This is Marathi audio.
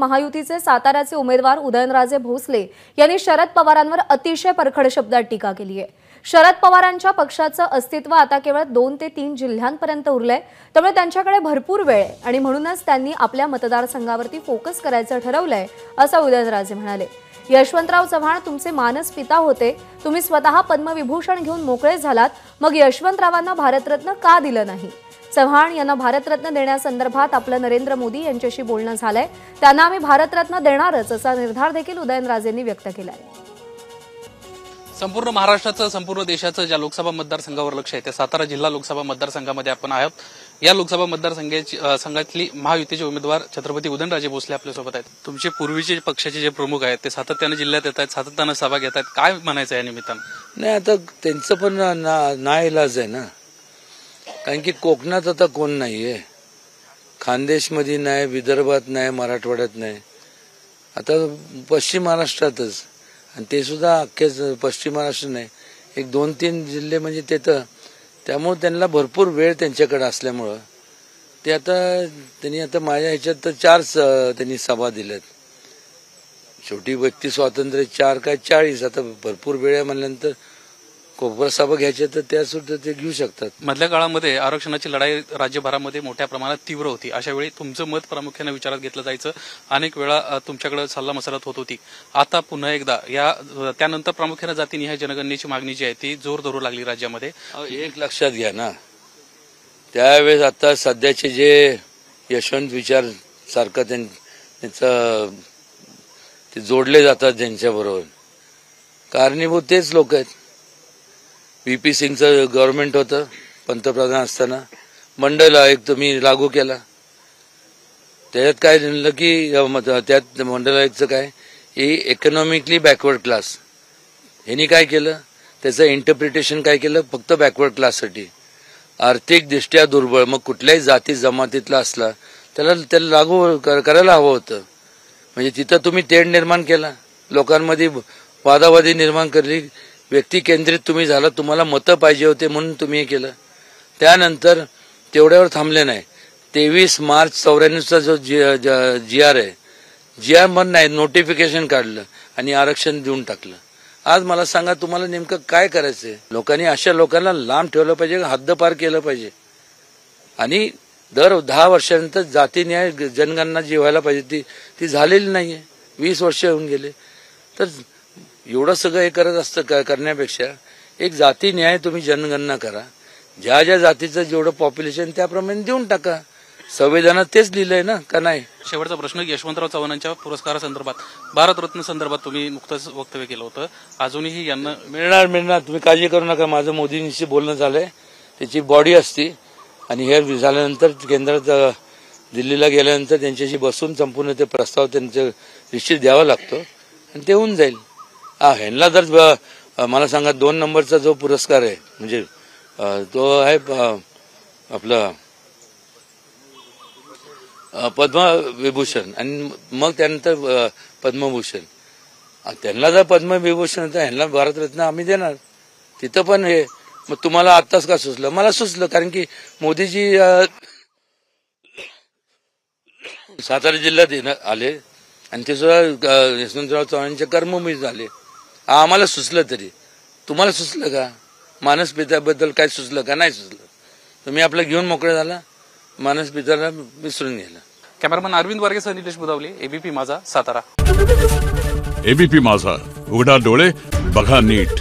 महायुतीचे साताऱ्याचे उमेदवार उदयनराजे भोसले यांनी शरद पवारांवर अतिशय परखड शब्दात टीका केली आहे। शरद पवारांच्या पक्षाचं अस्तित्व आता केवळ 2 ते 3 जिल्ह्यांपर्यंत उरलंय, त्यामुळे त्यांच्याकडे भरपूर वेळ आहे आणि म्हणूनच त्यांनी आपल्या मतदारसंघावरती फोकस करायचं ठरवलंय, असं उदयनराजे म्हणाले। यशवंतराव चव्हाण तुमचे मानस पिता होते, तुम्ही स्वतः पद्मविभूषण घेऊन मोकळे झालात, मग यशवंतरावांना भारतरत्न का दिलं नाही? चव्हाण यांना भारतरत्न देण्यासंदर्भात आपलं नरेंद्र मोदी यांच्याशी बोलणं झालंय, त्यांना आम्ही भारतरत्न देणारच असा निर्धार देखील उदयनराजेंनी व्यक्त केलाय। संपूर्ण महाराष्ट्राचं संपूर्ण देशाचं ज्या लोकसभा मतदारसंघावर लक्ष आहे त्या सातारा जिल्हा लोकसभा मतदारसंघामध्ये आपण आहोत। या लोकसभा मतदारसंघातली महायुतीचे उमेदवार छत्रपती उदयनराजे भोसले आपल्यासोबत आहेत। तुमचे पूर्वीचे पक्षाचे जे प्रमुख आहेत ते सातत्याने जिल्ह्यात येत आहेत, सातत्याने सभा घेत आहेत, काय म्हणायचं या निमित्तानं? नाही, आता त्यांचं पण नाइलाज आहे ना, कारण की कोकणात आता कोण नाहीये, खानदेशमध्ये नाही, विदर्भात नाही, मराठवाड्यात नाही, आता पश्चिम महाराष्ट्रातच, आणि ते सुद्धा अख्खेच पश्चिम महाराष्ट्र नाही, 1-2-3 जिल्हे म्हणजे ते तर, त्यामुळे त्यांना भरपूर वेळ त्यांच्याकडे असल्यामुळं ते त्यांनी आता माझ्या ह्याच्यात तर 4 त्यांनी सभा दिल्यात। शेवटी व्यक्ती स्वातंत्र्य 4 काय 40, आता भरपूर वेळ आहे म्हणल्यानंतर कोपरा सभा घ्यायच्या तर त्या सुद्धा ते घेऊ शकतात। मधल्या काळामध्ये आरक्षणाची लढाई राज्यभरामध्ये मोठ्या प्रमाणात तीव्र होती, अशा वेळी तुमचं मत प्रामुख्याने विचारात घेतलं जायचं, अनेक वेळा तुमच्याकडे सल्ला मसलत होत होती। आता पुन्हा एकदा त्यानंतर प्रामुख्याने जातीनिहाय जनगणनेची मागणी जी आहे ती जोर धरू लागली राज्यामध्ये। एक लक्षात घ्या ना, त्यावेळेस आता सध्याचे जे यशवंत विचार सारखं त्यांचं ते जोडले जातात ज्यांच्याबरोबर, कारणीभूत तेच लोक आहेत। VP सिंगचं गव्हर्नमेंट होतं पंतप्रधान असताना, मंडल आयोग तुम्ही लागू केला, त्याच्यात काय झालं की त्यात मंडल आयोगचं काय इकॉनॉमिकली बॅकवर्ड क्लास, ह्यांनी काय केलं, त्याचं इंटरप्रिटेशन काय केलं, फक्त बॅकवर्ड क्लाससाठी, आर्थिकदृष्ट्या दुर्बळ, मग कुठल्याही जाती जमातीतला असला त्याला लागू करायला हवं होतं। म्हणजे तिथं तुम्ही तेढ निर्माण केला, लोकांमध्ये वादावादी निर्माण करली, व्यक्ती केंद्रित तुम्ही झाला, तुम्हाला मतं पाहिजे होते म्हणून तुम्ही हे केलं। त्यानंतर तेवढ्यावर थांबले नाही, 23 मार्च 94चा जो GR आहे, GR पण नाही, नोटिफिकेशन काढलं आणि आरक्षण देऊन टाकलं। आज मला सांगा तुम्हाला नेमकं काय करायचंय? लोकांनी अशा लोकांना लांब ठेवलं पाहिजे, हद्दपार केलं पाहिजे, आणि दर 10 वर्षानंतर जातीन्याय जनगणना जी व्हायला पाहिजे ती झालेली नाहीये, 20 वर्ष होऊन गेले। तर एवढं सगळं हे करत असतं करण्यापेक्षा एक जाती न्याय तुम्ही जनगणना करा, ज्या ज्या जातीचं जेवढं पॉप्युलेशन त्याप्रमाणे देऊन टाका, संविधानात तेच लिहिलंय ना, का नाही? शेवटचा प्रश्न, यशवंतराव चव्हाणांच्या पुरस्कारासंदर्भात भारतरत्न संदर्भात तुम्ही नुकतंच वक्तव्य केलं होतं, अजूनही यांना मिळणार, तुम्ही काळजी करू नका, माझं मोदींशी बोलणं झालंय, त्याची बॉडी असती आणि हे झाल्यानंतर केंद्रात दिल्लीला गेल्यानंतर त्यांच्याशी बसून संपूर्ण ते प्रस्ताव त्यांचं निश्चित द्यावा लागतो आणि ते होऊन जाईल। ह्यांना जर मला सांगा 2 नंबरचा जो पुरस्कार आहे म्हणजे तो आहे आपलं पद्मविभूषण आणि मग त्यानंतर पद्मभूषण, त्यांना जर पद्मविभूषण तर ह्यांना भारतरत्न आम्ही देणार। तिथं पण हे मग तुम्हाला आत्ताच का सुचलं? मला सुचलं कारण की मोदीजी सातारा जिल्ह्यात आले आणि ते सुद्धा यशवंतराव चव्हाणांच्या कर्मभूमीत झाले। आम्हाला सुचलं, तरी तुम्हाला सुचलं का? मानस पित्याबद्दल काय सुचलं का? नाही सुचलं, तुम्ही आपलं घेऊन मोकळे झाला, मानस पित्याला विसरून गेला। कॅमेरामन अरविंद वारगेसह निलेश बुधावले, ABP माझा, सातारा। ABP माझा, उघडा डोळे बघा नीट।